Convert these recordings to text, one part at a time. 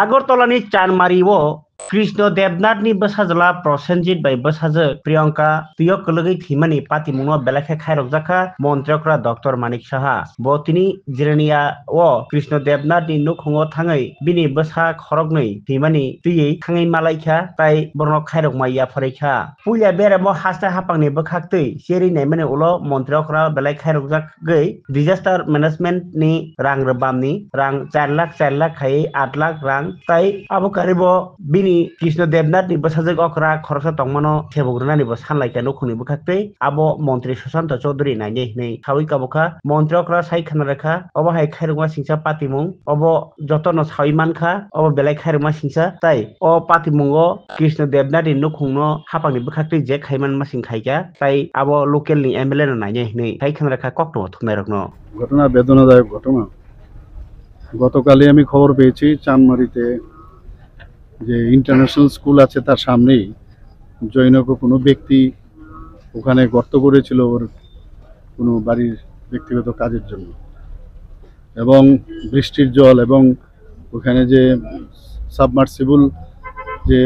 আগরতলাनि चानमारिओ Krishna देवनाथनि बसाजला Prasenjit bai बसाजो Priyanka तुयो कलगै थीमानि पातिमुङो बेलाखे खायरकजाखा मन्त्रियकरा doctor Manik Saha बतिनि Jirania ओ कृष्ण देवनाथनि नुखुङो थाङै बिनि बसा खरगनै थीमानि तुयै थाङै मालायखा ताइ बरनो खायरक माइया फरेखा पुइया बेरामो हास्ता हापांनि बखाक्तै सेरि नायमाने उलो मन्त्रियकरा बेलाय खायरकजागै डिजास्टार मैनेजमेंट नि रां रबामनि रां 4 लाख खायै 8 लाख रां ताइ आबो कारिबो बिनि कृष्ण देवनाथनि बसाजक अकरा खरसा तंमनो थेबग्रनानिबो सानलायका नखुनिबो खाक्तै आबो मन्त्री सुशांत चौधरी नायनै नै सावै काबोखा मन्त्री अकरा साइ खानारेखा अबो हाय खायरुमा सिंसा पातिमुं अबो जतन साइमानखा अबो बेलाय खायरुमा सिंसा ताइ अ पातिमुंगो कृष्ण देवनाथनि नखुंनो हापांनिबो खाक्तै जे खायमान मासिं खायका ताइ आबो लोकेलनि एमएलए नायनै नै साइ खानारेखा कक्टो थुनायरकनो ঘটনা বেদনাদায়ক ঘটনা। গতকালই আমি খবর পেয়েছি চানমারিতে যে ইন্টারন্যাশনাল স্কুল আছে তার সামনেই জৈনক কোনো ব্যক্তি ওখানে গর্ত করেছিল ওর কোনো বাড়ির ব্যক্তিগত কাজের জন্য, এবং বৃষ্টির জল এবং ওখানে যে সাবমার্সিবল যে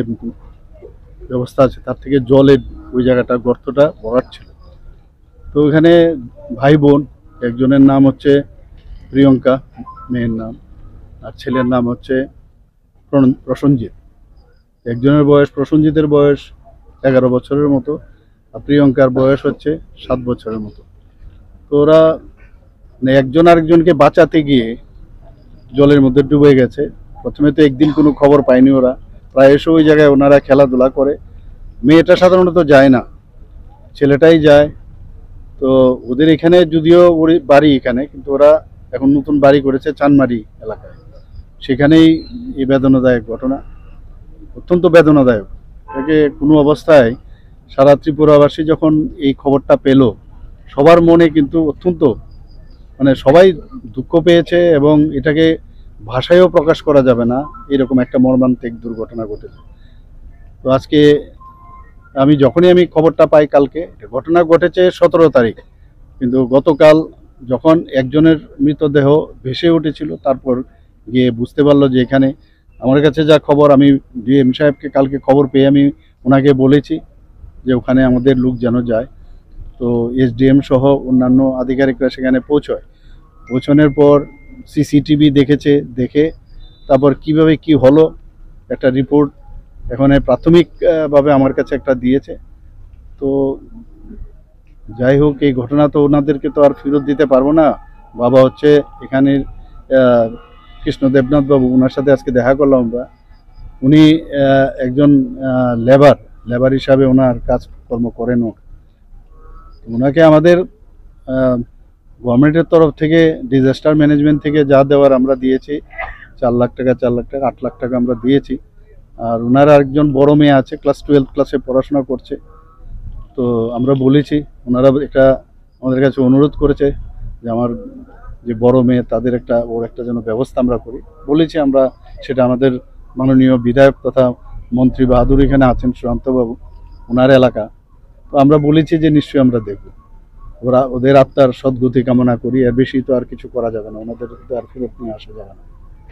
ব্যবস্থা আছে তার থেকে জলে ওই জায়গাটা গর্তটা ভরাট ছিল। তো ওখানে ভাই বোন, একজনের নাম হচ্ছে প্রিয়ঙ্কা মেয়ের নাম, আর ছেলের নাম হচ্ছে প্রসঞ্জিৎ। একজনের বয়স, প্রসঞ্জিতের বয়স 11 বছরের মতো, আর প্রিয়ঙ্কার বয়স হচ্ছে 7 বছরের মতো। তো ওরা মানে একজন আরেকজনকে বাঁচাতে গিয়ে জলের মধ্যে ডুবে গেছে। প্রথমে তো একদিন কোনো খবর পায়নি ওরা, প্রায়শই ওই জায়গায় ওনারা খেলাধুলা করে। মেয়েটা সাধারণত যায় না, ছেলেটাই যায়। তো ওদের এখানে যদিও ওর বাড়ি এখানে, কিন্তু ওরা এখন নতুন বাড়ি করেছে চানমারি এলাকায়, সেখানেই এই বেদনাদায়ক ঘটনা। অত্যন্ত বেদনাদায়ক। এটাকে কোনো অবস্থায় সারা ত্রিপুরাবাসী যখন এই খবরটা পেল, সবার মনে কিন্তু অত্যন্ত মানে সবাই দুঃখ পেয়েছে, এবং এটাকে ভাষায়ও প্রকাশ করা যাবে না, এরকম একটা মর্মান্তিক দুর্ঘটনা ঘটেছে। তো আজকে যখনই আমি খবরটা পাই, কালকে ঘটনা ঘটেছে 17 তারিখ, কিন্তু গতকাল যখন একজনের মৃতদেহ ভেসে উঠেছিল, তারপর গিয়ে বুঝতে পারলো যে এখানে আমার কাছে যা খবর, আমি ডিএম সাহেবকে কালকে খবর পেয়ে আমি ওনাকে বলেছি যে ওখানে আমাদের লোক যেন যায়। তো এসডিএম সহ অন্যান্য আধিকারিকরা সেখানে পৌঁছানোর পর সিসিটিভি দেখেছে, দেখে তারপর কিভাবে কি হলো একটা রিপোর্ট এখন প্রাথমিকভাবে আমার কাছে একটা দিয়েছে। তো যাই হোক, এই ঘটনা তো ওনাদেরকে তো আর ফেরত দিতে পারবো না। বাবা হচ্ছে এখানের কৃষ্ণ দেবনাথ বাবু, ওনার সাথে আজকে দেখা করলাম আমরা। উনি একজন লেবার হিসাবে ওনার কাজকর্ম করেন। ওনাকে আমাদের গভর্নমেন্টের তরফ থেকে ডিজাস্টার ম্যানেজমেন্ট থেকে যা দেওয়ার আমরা দিয়েছি, 4 লাখ টাকা 8 লাখ টাকা আমরা দিয়েছি। আর ওনার আরেকজন বড় মেয়ে আছে, ক্লাস 12 ক্লাসে পড়াশোনা করছে। তো আমরা বলেছি, ওনারা এটা আমাদের কাছে অনুরোধ করেছে যে আমার যে বড় মেয়ে তাদের ওর একটা যেন ব্যবস্থা আমরা করি। বলেছি আমরা সেটা আমাদের মাননীয় বিধায়ক তথা মন্ত্রী বাহাদুর এখানে আছেন, সুশান্তবাবু, ওনার এলাকা। তো আমরা বলেছি যে নিশ্চয়ই আমরা দেখব, ওদের আত্মার সদ্গতি কামনা করি। এর বেশি তো আর কিছু করা যাবে না, ওনাদের তো আর ফেরত নিয়ে আসা যাবে না।